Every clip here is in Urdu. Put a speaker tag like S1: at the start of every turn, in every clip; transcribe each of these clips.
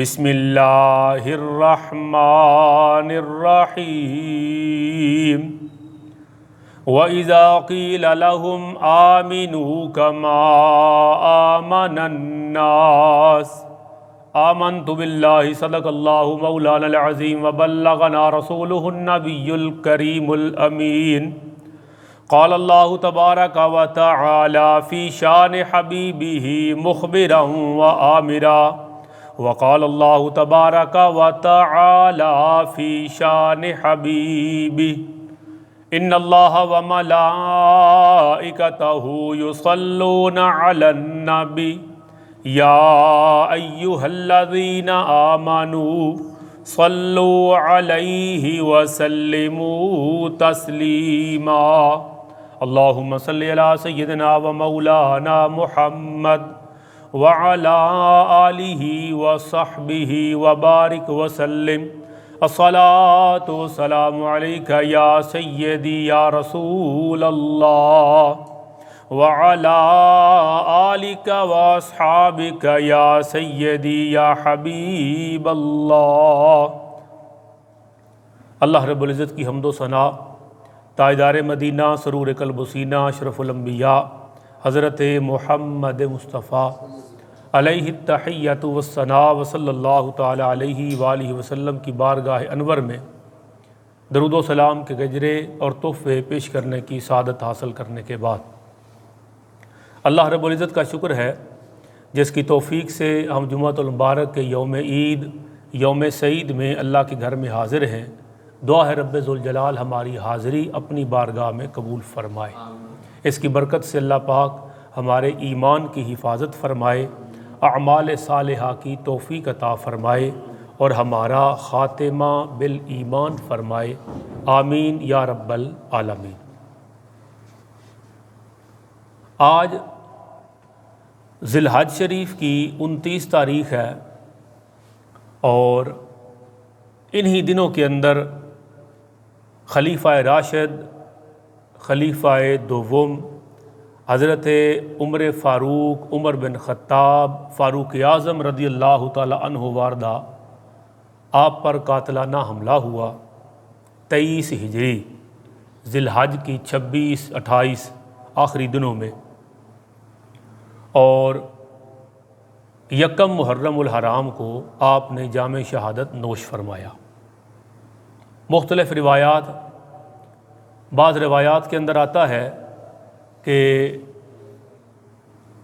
S1: بسم اللہ الرحمن الرحیم وَإِذَا قِيلَ لَهُمْ آمِنُوا كَمَا آمَنَ النَّاسُ آمنت باللہ صدق اللہ مولانا العظیم وبلغنا رسولہ النبی الکریم الامین قال اللہ تبارک وتعالی فی شان حبیبہ مخبرا وآمرا وقال اللہ تبارک وتعالی فی شان حبیبہ ان اللہ وملائکتہ یصلون علی النبی یا ایہا الذین آمنوا صلوا علیہ وسلموا تسلیما اللہم صلی علی سیدنا و مولانا محمد وعلی آلہ وصحبہ وبارک وسلم الصلاۃ والسلام علیکہ یا سیدی یا رسول اللہ وعلی آلک واصحابک یا سیدی یا حبیب اللہ۔ اللہ رب العزت کی حمد و ثنا، تاجدار مدینہ سرور قلب و سینہ اشرف الانبیاء حضرت محمد مصطفیٰ علیہ التحیۃ والثناء وصلی اللہ تعالی علیہ وآلہ وسلم کی بارگاہ انور میں درود و سلام کے گجرے اور تحفے پیش کرنے کی سعادت حاصل کرنے کے بعد اللہ رب العزت کا شکر ہے جس کی توفیق سے ہم جمعۃ المبارک کے یوم عید یوم سعید میں اللہ کے گھر میں حاضر ہیں۔ دعا ہے رب ذوالجلال ہماری حاضری اپنی بارگاہ میں قبول فرمائے، اس کی برکت سے اللہ پاک ہمارے ایمان کی حفاظت فرمائے، اعمال صالحہ کی توفیق عطا فرمائے اور ہمارا خاتمہ بالایمان فرمائے، آمین یا رب العالمین۔ آج ذی الحج شریف کی 29 تاریخ ہے اور انہی دنوں کے اندر خلیفہ راشد خلیفہ دوم حضرت عمر فاروق عمر بن خطاب فاروق اعظم رضی اللہ تعالی عنہ واردہ آپ پر قاتلانہ حملہ ہوا 23 ہجری ذی الحج کی 26 28 آخری دنوں میں، اور یکم محرم الحرام کو آپ نے جام شہادت نوش فرمایا۔ مختلف روایات، بعض روایات کے اندر آتا ہے کہ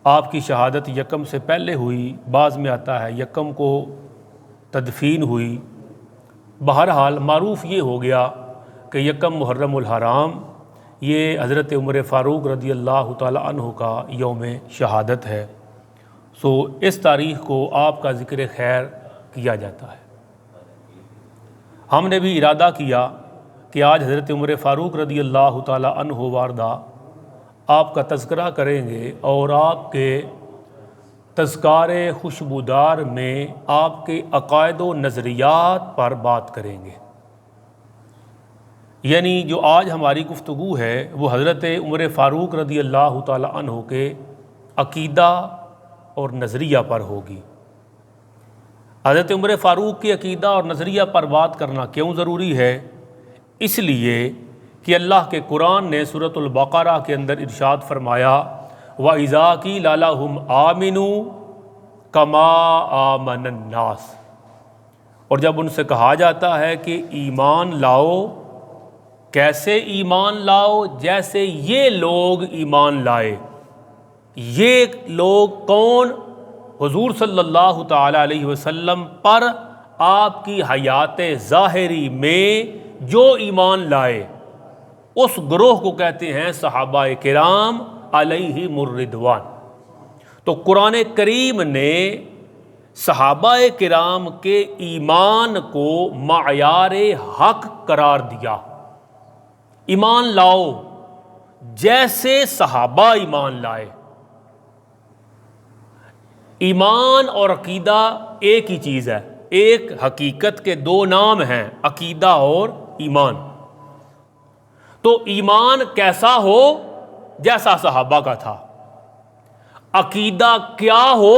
S1: آپ کی شہادت یکم سے پہلے ہوئی، بعض میں آتا ہے یکم کو تدفین ہوئی۔ بہرحال معروف یہ ہو گیا کہ یکم محرم الحرام یہ حضرت عمر فاروق رضی اللہ تعالی عنہ کا یوم شہادت ہے، سو اس تاریخ کو آپ کا ذکر خیر کیا جاتا ہے۔ ہم نے بھی ارادہ کیا کہ آج حضرت عمر فاروق رضی اللہ تعالی عنہ واردہ آپ کا تذکرہ کریں گے اور آپ کے تذکار خوشبودار میں آپ کے عقائد و نظریات پر بات کریں گے۔ یعنی جو آج ہماری گفتگو ہے وہ حضرت عمر فاروق رضی اللہ تعالی عنہ کے عقیدہ اور نظریہ پر ہوگی۔ حضرت عمر فاروق کے عقیدہ اور نظریہ پر بات کرنا کیوں ضروری ہے؟ اس لیے کہ اللہ کے قرآن نے سورۃ البقرہ کے اندر ارشاد فرمایا وَإِذَا قِيلَ لَهُمْ آمِنُوا كَمَا آمَنَ النَّاسُ، اور جب ان سے کہا جاتا ہے کہ ایمان لاؤ، کیسے ایمان لاؤ؟ جیسے یہ لوگ ایمان لائے۔ یہ لوگ کون؟ حضور صلی اللہ تعالی علیہ وسلم پر آپ کی حیات ظاہری میں جو ایمان لائے اس گروہ کو کہتے ہیں صحابہ کرام علیہم الرضوان۔ تو قرآن کریم نے صحابہ کرام کے ایمان کو معیار حق قرار دیا۔ ایمان لاؤ جیسے صحابہ ایمان لائے۔ ایمان اور عقیدہ ایک ہی چیز ہے، ایک حقیقت کے دو نام ہیں، عقیدہ اور ایمان۔ تو ایمان کیسا ہو؟ جیسا صحابہ کا تھا۔ عقیدہ کیا ہو؟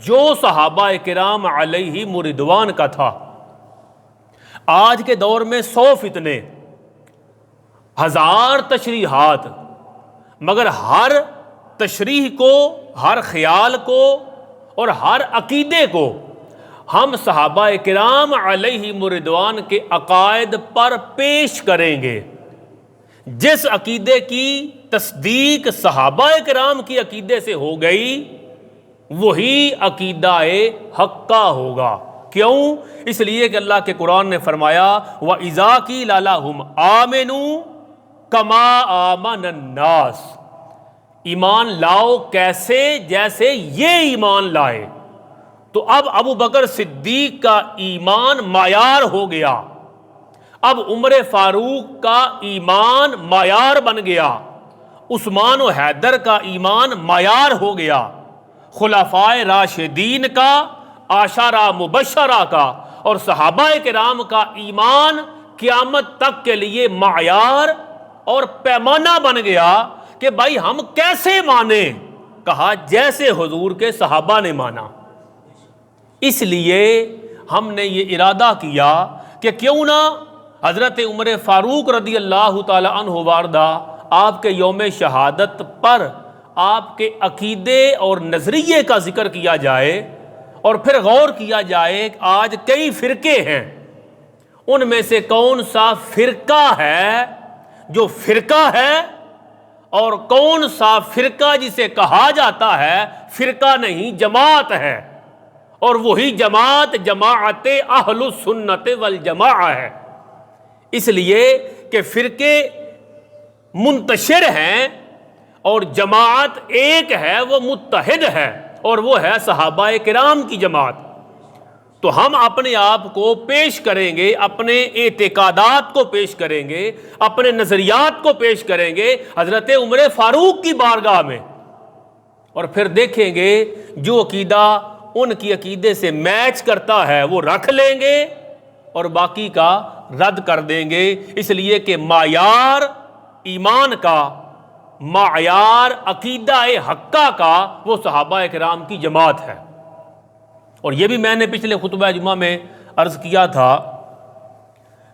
S1: جو صحابہ کرام علیہ رضوان کا تھا۔ آج کے دور میں 100 فتنے، 1000 تشریحات، مگر ہر تشریح کو، ہر خیال کو اور ہر عقیدے کو ہم صحابہ کرام علیہ رضوان کے عقائد پر پیش کریں گے۔ جس عقیدے کی تصدیق صحابہ کرام کی عقیدے سے ہو گئی وہی عقیدہ حقہ ہوگا۔ کیوں؟ اس لیے کہ اللہ کے قرآن نے فرمایا وَإِذَا قِيلَ لَهُمْ آمِنُوا كَمَا آمَنَ النَّاسُ، ایمان لاؤ کیسے؟ جیسے یہ ایمان لائے۔ تو اب ابو بکر صدیق کا ایمان معیار ہو گیا، اب عمر فاروق کا ایمان معیار بن گیا، عثمان و حیدر کا ایمان معیار ہو گیا، خلفائے راشدین کا، عشرہ مبشرہ کا اور صحابہ کرام کا ایمان قیامت تک کے لیے معیار اور پیمانہ بن گیا کہ بھائی ہم کیسے مانیں؟ کہا جیسے حضور کے صحابہ نے مانا۔ اس لیے ہم نے یہ ارادہ کیا کہ کیوں نہ حضرت عمر فاروق رضی اللہ تعالی عنہ وارضہ آپ کے یوم شہادت پر آپ کے عقیدے اور نظریے کا ذکر کیا جائے اور پھر غور کیا جائے کہ آج کئی فرقے ہیں، ان میں سے کون سا فرقہ ہے جو فرقہ ہے اور کون سا فرقہ جسے کہا جاتا ہے فرقہ نہیں جماعت ہے، اور وہی جماعت جماعت اہل السنت والجماعہ ہے۔ اس لیے کہ فرقے منتشر ہیں اور جماعت ایک ہے، وہ متحد ہے، اور وہ ہے صحابہ کرام کی جماعت۔ تو ہم اپنے آپ کو پیش کریں گے، اپنے اعتقادات کو پیش کریں گے، اپنے نظریات کو پیش کریں گے حضرت عمر فاروق کی بارگاہ میں، اور پھر دیکھیں گے جو عقیدہ ان کی عقیدے سے میچ کرتا ہے وہ رکھ لیں گے اور باقی کا رد کر دیں گے۔ اس لیے کہ معیار ایمان کا، معیار عقیدہ حقہ کا وہ صحابہ کرام کی جماعت ہے۔ اور یہ بھی میں نے پچھلے خطبہ جمعہ میں عرض کیا تھا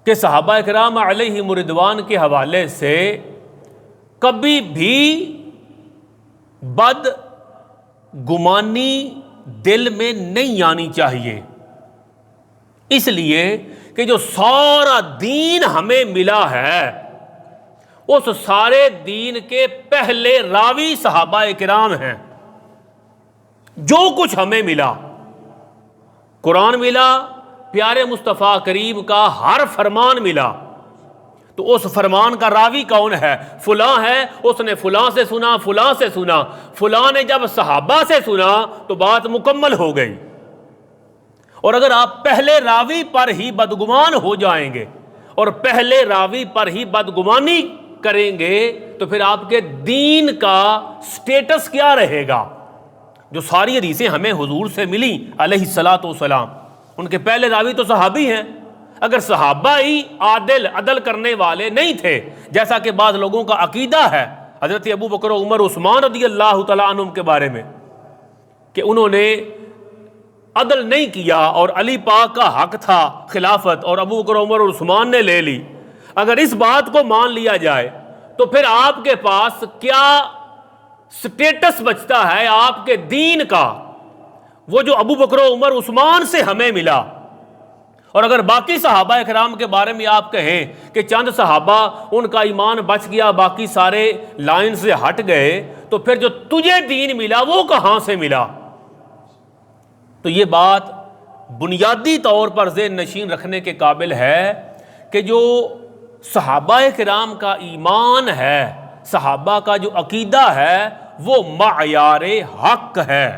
S1: کہ صحابہ کرام علیہ رضوان کے حوالے سے کبھی بھی بد گمانی دل میں نہیں آنی چاہیے، اس لیے کہ جو سارا دین ہمیں ملا ہے اس سارے دین کے پہلے راوی صحابہ کرام ہیں۔ جو کچھ ہمیں ملا، قرآن ملا، پیارے مصطفیٰ کریم کا ہر فرمان ملا، تو اس فرمان کا راوی کون ہے؟ فلاں ہے، اس نے فلاں سے سنا، فلاں سے سنا، فلاں نے جب صحابہ سے سنا تو بات مکمل ہو گئی۔ اور اگر آپ پہلے راوی پر ہی بدگمان ہو جائیں گے اور پہلے راوی پر ہی بدگمانی کریں گے تو پھر آپ کے دین کا سٹیٹس کیا رہے گا؟ جو ساری حدیثیں ہمیں حضور سے ملی علیہ الصلاۃ والسلام، ان کے پہلے راوی تو صحابی ہیں۔ اگر صحابہ ہی عدل کرنے والے نہیں تھے، جیسا کہ بعض لوگوں کا عقیدہ ہے حضرت ابو بکر و عمر عثمان رضی اللہ تعالیٰ عنہم کے بارے میں کہ انہوں نے عدل نہیں کیا اور علی پاک کا حق تھا خلافت اور ابو بکر عمر اور عثمان نے لے لی، اگر اس بات کو مان لیا جائے تو پھر آپ کے پاس کیا سٹیٹس بچتا ہے آپ کے دین کا؟ وہ جو ابو بکر و عمر عثمان سے ہمیں ملا۔ اور اگر باقی صحابہ کرام کے بارے میں آپ کہیں کہ چند صحابہ ان کا ایمان بچ گیا، باقی سارے لائن سے ہٹ گئے، تو پھر جو تجھے دین ملا وہ کہاں سے ملا؟ تو یہ بات بنیادی طور پر ذہن نشین رکھنے کے قابل ہے کہ جو صحابہ کرام کا ایمان ہے، صحابہ کا جو عقیدہ ہے وہ معیار حق ہے،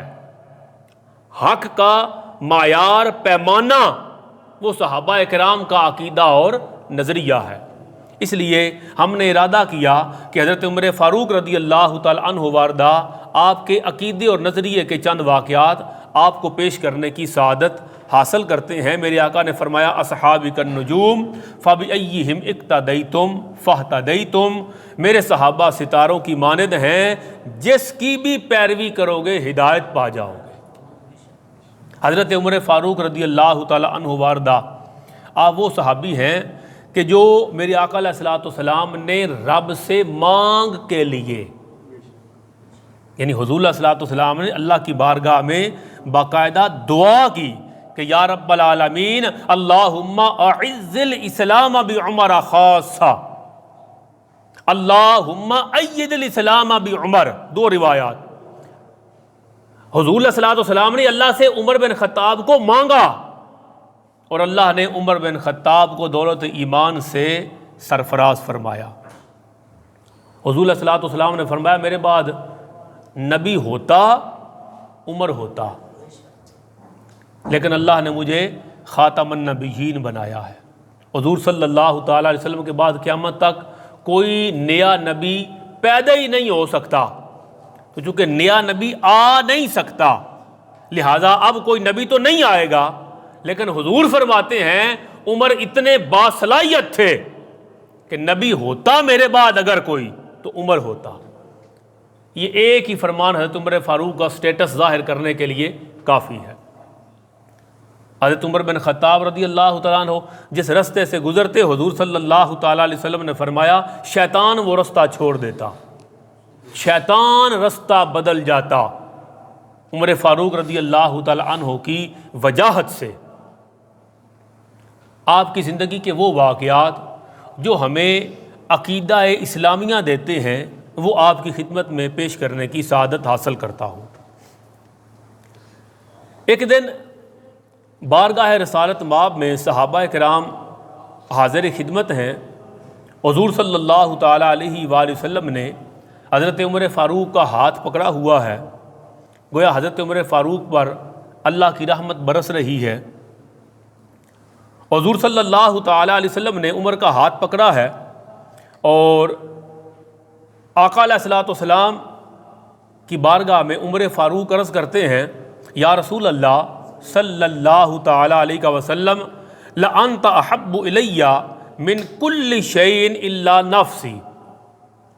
S1: حق کا معیار پیمانہ وہ صحابہ کرام کا عقیدہ اور نظریہ ہے۔ اس لیے ہم نے ارادہ کیا کہ حضرت عمر فاروق رضی اللہ تعالی عنہ وارضہ آپ کے عقیدے اور نظریے کے چند واقعات آپ کو پیش کرنے کی سعادت حاصل کرتے ہیں۔ میرے آقا نے فرمایا اصحابی النجوم فبأیہم اقتدیتم فاہتدیتم، میرے صحابہ ستاروں کی مانند ہیں، جس کی بھی پیروی کرو گے ہدایت پا جاؤ گے۔ حضرت عمر فاروق رضی اللہ تعالی عنہ واردہ آپ وہ صحابی ہیں کہ جو میرے آقا علیہ الصلوۃ والسلام نے رب سے مانگ کے لیے، یعنی حضور علیہ الصلوۃ والسلام نے اللہ کی بارگاہ میں باقاعدہ دعا کی کہ یا رب العالمین اللہم اعز الاسلام بعمر خاصہ، اللہم اید الاسلام بعمر، دو روایات۔ حضور علیہ الصلوۃ والسلام نے اللہ سے عمر بن خطاب کو مانگا اور اللہ نے عمر بن خطاب کو دولت ایمان سے سرفراز فرمایا۔ حضور علیہ الصلوۃ والسلام نے فرمایا میرے بعد نبی ہوتا عمر ہوتا، لیکن اللہ نے مجھے خاتم النبیین بنایا ہے۔ حضور صلی اللہ تعالیٰ علیہ وسلم کے بعد قیامت تک کوئی نیا نبی پیدا ہی نہیں ہو سکتا، تو چونکہ نیا نبی آ نہیں سکتا لہٰذا اب کوئی نبی تو نہیں آئے گا، لیکن حضور فرماتے ہیں عمر اتنے باصلاحیت تھے کہ نبی ہوتا میرے بعد اگر کوئی تو عمر ہوتا۔ یہ ایک ہی فرمان حضرت عمر فاروق کا سٹیٹس ظاہر کرنے کے لیے کافی ہے۔ حضرت عمر بن خطاب رضی اللہ تعالیٰ عنہ جس رستے سے گزرتے حضور صلی اللہ تعالیٰ علیہ وسلم نے فرمایا شیطان وہ رستہ چھوڑ دیتا، شیطان رستہ بدل جاتا۔ عمر فاروق رضی اللہ تعالیٰ عنہ کی وجاہت سے آپ کی زندگی کے وہ واقعات جو ہمیں عقیدہ اسلامیہ دیتے ہیں وہ آپ کی خدمت میں پیش کرنے کی سعادت حاصل کرتا ہوں۔ ایک دن بارگاہ رسالت مآب میں صحابہ کرام حاضر خدمت ہیں۔ حضور صلی اللہ تعالیٰ علیہ وآلہ وسلم نے حضرت عمر فاروق کا ہاتھ پکڑا ہوا ہے، گویا حضرت عمر فاروق پر اللہ کی رحمت برس رہی ہے۔ حضور صلی اللہ تعالیٰ علیہ وسلم نے عمر کا ہاتھ پکڑا ہے اور آقا علیہ الصلوۃ والسلام کی بارگاہ میں عمر فاروق عرض کرتے ہیں یا رسول اللہ صلی اللہ تعالیٰ علیہ وسلم لأنت احب الی من کل شیء الا نفسی،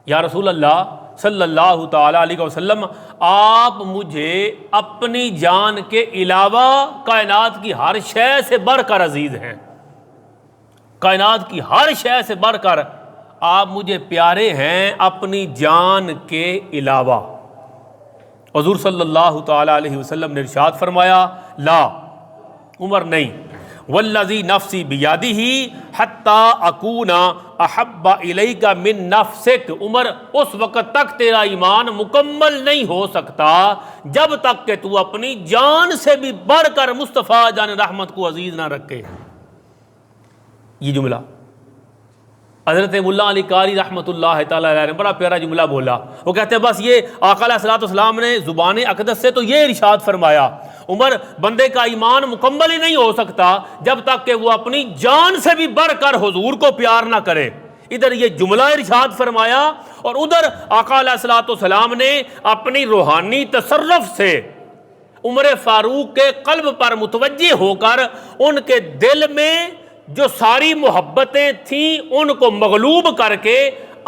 S1: یا رسول اللہ صلی اللہ تعالیٰ علیہ وسلم آپ مجھے اپنی جان کے علاوہ کائنات کی ہر شے سے بڑھ کر عزیز ہیں، کائنات کی ہر شے سے بڑھ کر آپ مجھے پیارے ہیں اپنی جان کے علاوہ۔ حضور صلی اللہ تعالیٰ علیہ وسلم نے ارشاد فرمایا لا عمر نہیں، والذی نفسی بیدہ حتی اکون احب الیک من نفسک، عمر اس وقت تک تیرا ایمان مکمل نہیں ہو سکتا جب تک کہ تو اپنی جان سے بھی بڑھ کر مصطفیٰ جان رحمت کو عزیز نہ رکھے۔ یہ جملہ حضرت مولا علی قاری رحمۃ اللہ تعالیٰ علیہ نے بڑا پیارا جملہ بولا۔ وہ کہتے ہیں بس یہ آقا علیہ الصلوۃ والسلام نے زبان اقدس سے تو یہ ارشاد فرمایا عمر بندے کا ایمان مکمل ہی نہیں ہو سکتا جب تک کہ وہ اپنی جان سے بھی بڑھ کر حضور کو پیار نہ کرے۔ ادھر یہ جملہ ارشاد فرمایا اور ادھر آقا علیہ الصلوۃ والسلام نے اپنی روحانی تصرف سے عمر فاروق کے قلب پر متوجہ ہو کر ان کے دل میں جو ساری محبتیں تھیں ان کو مغلوب کر کے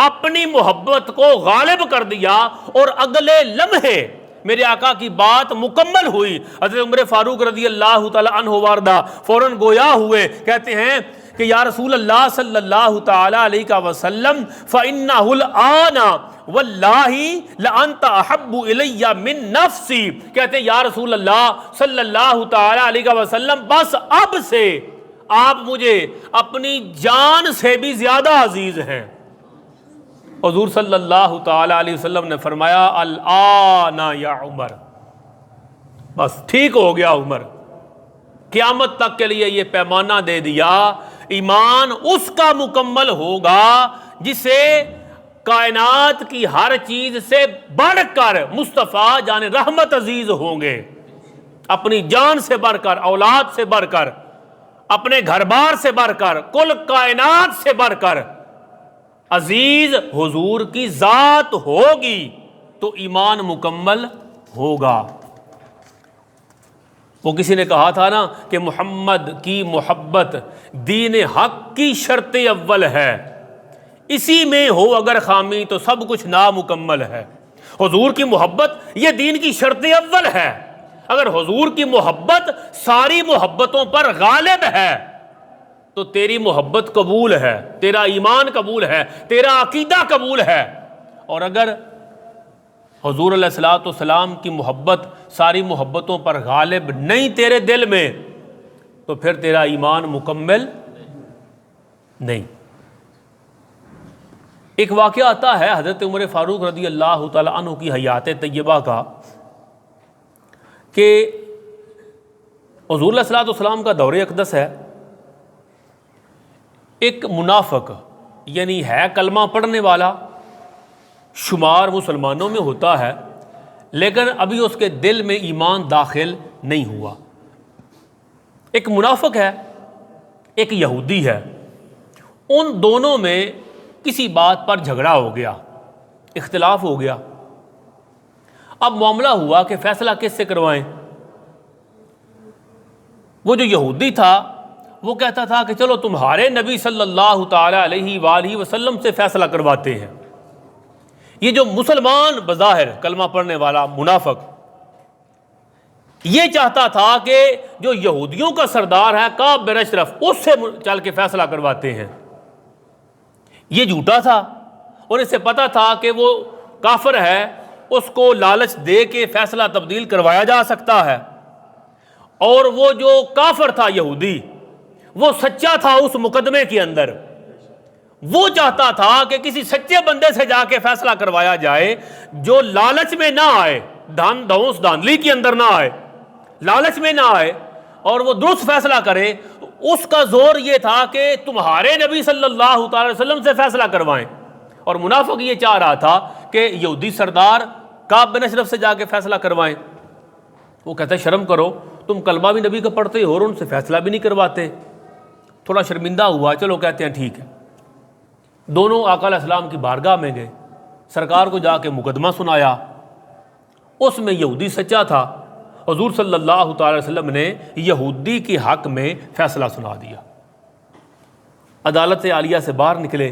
S1: اپنی محبت کو غالب کر دیا، اور اگلے لمحے میرے آقا کی بات مکمل ہوئی۔ حضرت عمر فاروق رضی اللہ تعالی عنہ واردہ فوراً گویا ہوئے، کہتے ہیں کہ یا رسول اللہ صلی اللہ تعالی علیہ وسلم فَإِنَّهُ الْآنَ وَاللَّهِ لَأَنْتَ أَحَبُّ إِلَيَّ مِن نَفْسِي، کہتے ہیں یا رسول اللہ صلی اللہ تعالی علیہ وسلم بس اب سے آپ مجھے اپنی جان سے بھی زیادہ عزیز ہیں۔ حضور صلی اللہ تعالی علیہ وسلم نے فرمایا الآن یا عمر، بس ٹھیک ہو گیا عمر، قیامت تک کے لیے یہ پیمانہ دے دیا ایمان اس کا مکمل ہوگا جسے کائنات کی ہر چیز سے بڑھ کر مصطفیٰ جان رحمت عزیز ہوں گے، اپنی جان سے بڑھ کر، اولاد سے بڑھ کر، اپنے گھر بار سے بڑھ کر، کل کائنات سے بڑھ کر عزیز حضور کی ذات ہوگی تو ایمان مکمل ہوگا۔ وہ کسی نے کہا تھا نا کہ محمد کی محبت دین حق کی شرط اول ہے، اسی میں ہو اگر خامی تو سب کچھ نامکمل ہے۔ حضور کی محبت یہ دین کی شرط اول ہے، اگر حضور کی محبت ساری محبتوں پر غالب ہے تو تیری محبت قبول ہے، تیرا ایمان قبول ہے، تیرا عقیدہ قبول ہے۔ اور اگر حضور علیہ الصلوۃ والسلام کی محبت ساری محبتوں پر غالب نہیں تیرے دل میں، تو پھر تیرا ایمان مکمل نہیں۔ ایک واقعہ آتا ہے حضرت عمر فاروق رضی اللہ تعالی عنہ کی حیات طیبہ کا کہ حضور علیہ الصلوۃ والسلام کا دور اقدس ہے، ایک منافق یعنی ہے کلمہ پڑھنے والا، شمار مسلمانوں میں ہوتا ہے، لیکن ابھی اس کے دل میں ایمان داخل نہیں ہوا۔ ایک منافق ہے، ایک یہودی ہے، ان دونوں میں کسی بات پر جھگڑا ہو گیا، اختلاف ہو گیا۔ اب معاملہ ہوا کہ فیصلہ کس سے کروائیں۔ وہ جو یہودی تھا وہ کہتا تھا کہ چلو تمہارے نبی صلی اللہ تعالی علیہ وآلہ وسلم سے فیصلہ کرواتے ہیں۔ یہ جو مسلمان بظاہر کلمہ پڑھنے والا منافق یہ چاہتا تھا کہ جو یہودیوں کا سردار ہے کعب بن اشرف اس سے چل کے فیصلہ کرواتے ہیں۔ یہ جھوٹا تھا اور اسے پتا تھا کہ وہ کافر ہے، اس کو لالچ دے کے فیصلہ تبدیل کروایا جا سکتا ہے، اور وہ جو کافر تھا یہودی وہ سچا تھا اس مقدمے کے اندر۔ وہ چاہتا تھا کہ کسی سچے بندے سے جا کے فیصلہ کروایا جائے جو لالچ میں نہ آئے، دھونس دھاندلی کے اندر نہ آئے، لالچ میں نہ آئے، اور وہ درست فیصلہ کرے۔ اس کا زور یہ تھا کہ تمہارے نبی صلی اللہ تعالی وسلم سے فیصلہ کروائیں، اور منافق یہ چاہ رہا تھا کہ یہودی سردار کعب بن اشرف سے جا کے فیصلہ کروائیں۔ وہ کہتا ہے شرم کرو، تم کلمہ بھی نبی کا پڑھتے ہو اور ان سے فیصلہ بھی نہیں کرواتے۔ تھوڑا شرمندہ ہوا، چلو کہتے ہیں ٹھیک ہے۔ دونوں آقا علیہ السلام کی بارگاہ میں گئے، سرکار کو جا کے مقدمہ سنایا۔ اس میں یہودی سچا تھا، حضور صلی اللہ تعالی وسلم نے یہودی کے حق میں فیصلہ سنا دیا۔ عدالت عالیہ سے باہر نکلے،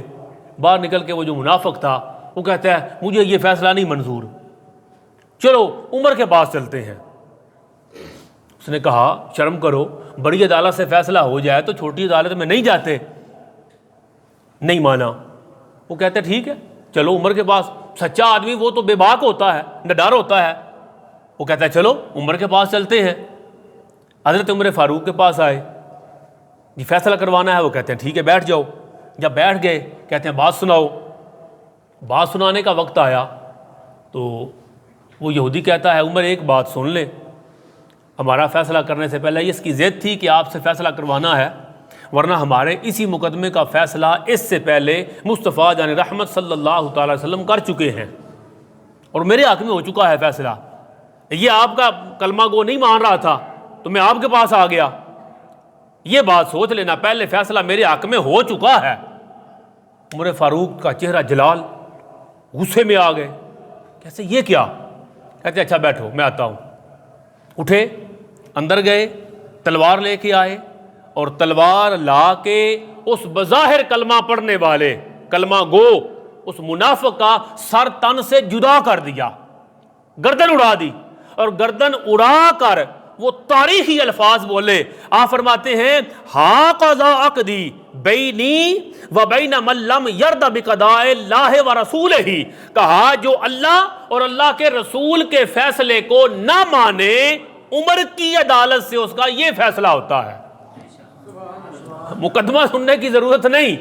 S1: باہر نکل کے وہ جو منافق تھا وہ کہتا ہے مجھے یہ فیصلہ نہیں منظور، چلو عمر کے پاس چلتے ہیں۔ اس نے کہا شرم کرو، بڑی عدالت سے فیصلہ ہو جائے تو چھوٹی عدالت میں نہیں جاتے۔ نہیں مانا۔ وہ کہتے ٹھیک ہے چلو عمر کے پاس، سچا آدمی وہ تو بے باک ہوتا ہے، نڈر ہوتا ہے۔ وہ کہتا ہے چلو عمر کے پاس چلتے ہیں۔ حضرت عمر فاروق کے پاس آئے، جی فیصلہ کروانا ہے۔ وہ کہتے ہیں ٹھیک ہے بیٹھ جاؤ۔ جب بیٹھ گئے کہتے ہیں بات سناؤ۔ بات سنانے کا وقت آیا تو وہ یہودی کہتا ہے عمر ایک بات سن لے، ہمارا فیصلہ کرنے سے پہلے اس کی ضد تھی کہ آپ سے فیصلہ کروانا ہے، ورنہ ہمارے اسی مقدمے کا فیصلہ اس سے پہلے مصطفیٰ جان رحمت صلی اللہ تعالی وسلم کر چکے ہیں اور میرے حق میں ہو چکا ہے فیصلہ۔ یہ آپ کا کلمہ گو نہیں مان رہا تھا تو میں آپ کے پاس آ گیا، یہ بات سوچ لینا، پہلے فیصلہ میرے حق میں ہو چکا ہے۔ عمر فاروق کا چہرہ جلال، غصے میں آ گئے، کیسے یہ کیا؟ کہتے اچھا بیٹھو میں آتا ہوں۔ اٹھے اندر گئے، تلوار لے کے آئے اور تلوار لا کے اس بظاہر کلمہ پڑھنے والے کلمہ گو اس منافق کا سر تن سے جدا کر دیا، گردن اڑا دی، اور گردن اڑا کر وہ تاریخی الفاظ بولے۔ آپ فرماتے ہیں ہاقذا عقدی بینی و بین من لم یرد بقضاء اللہ و رسولہ، کہا جو اللہ اور اللہ کے رسول کے فیصلے کو نہ مانے، عمر کی عدالت سے اس کا یہ فیصلہ ہوتا ہے۔ مقدمہ سننے کی ضرورت نہیں،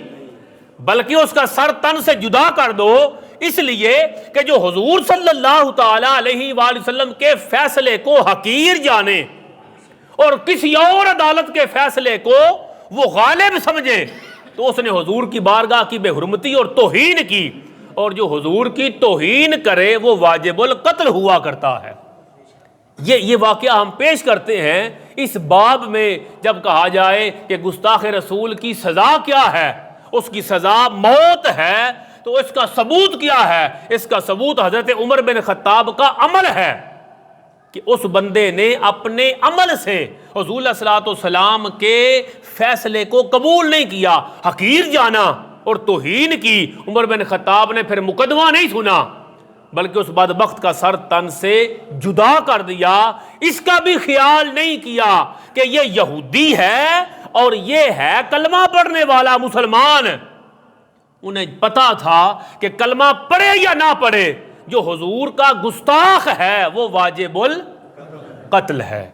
S1: بلکہ اس کا سر تن سے جدا کر دو، اس لیے کہ جو حضور صلی اللہ تعالی علیہ وآلہ وسلم کے فیصلے کو حقیر جانے اور کسی اور عدالت کے فیصلے کو وہ غالب سمجھے تو اس نے حضور کی بارگاہ کی بے حرمتی اور توہین کی، اور جو حضور کی توہین کرے وہ واجب القتل ہوا کرتا ہے۔ یہ واقعہ ہم پیش کرتے ہیں اس باب میں جب کہا جائے کہ گستاخ رسول کی سزا کیا ہے، اس کی سزا موت ہے، تو اس کا ثبوت کیا ہے؟ اس کا ثبوت حضرت عمر بن خطاب کا عمل ہے کہ اس بندے نے اپنے عمل سے حضور صلی اللہ علیہ وسلم کے فیصلے کو قبول نہیں کیا، حقیر جانا اور توہین کی۔ عمر بن خطاب نے پھر مقدمہ نہیں سنا بلکہ اس بدبخت کا سر تن سے جدا کر دیا. اس کا بھی خیال نہیں کیا کہ یہ یہودی ہے اور یہ ہے کلمہ پڑھنے والا مسلمان. انہیں پتا تھا کہ کلمہ پڑھے یا نہ پڑھے جو حضور کا گستاخ ہے وہ واجب القتل ہے.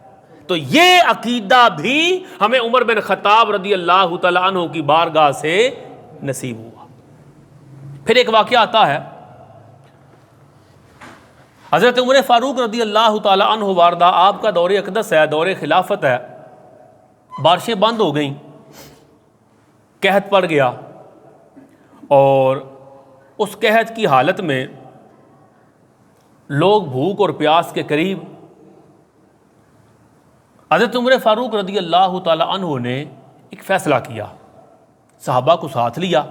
S1: تو یہ عقیدہ بھی ہمیں عمر بن خطاب رضی اللہ تعالیٰ عنہ کی بارگاہ سے نصیب ہوا. پھر ایک واقعہ آتا ہے، حضرت عمر فاروق رضی اللہ تعالیٰ عنہ واردہ، آپ کا دور اقدس ہے، دور خلافت ہے، بارشیں بند ہو گئیں، قحط پڑ گیا، اور اس قحط کی حالت میں لوگ بھوک اور پیاس کے قریب. حضرت عمر فاروق رضی اللہ تعالیٰ عنہ نے ایک فیصلہ کیا، صحابہ کو ساتھ لیا.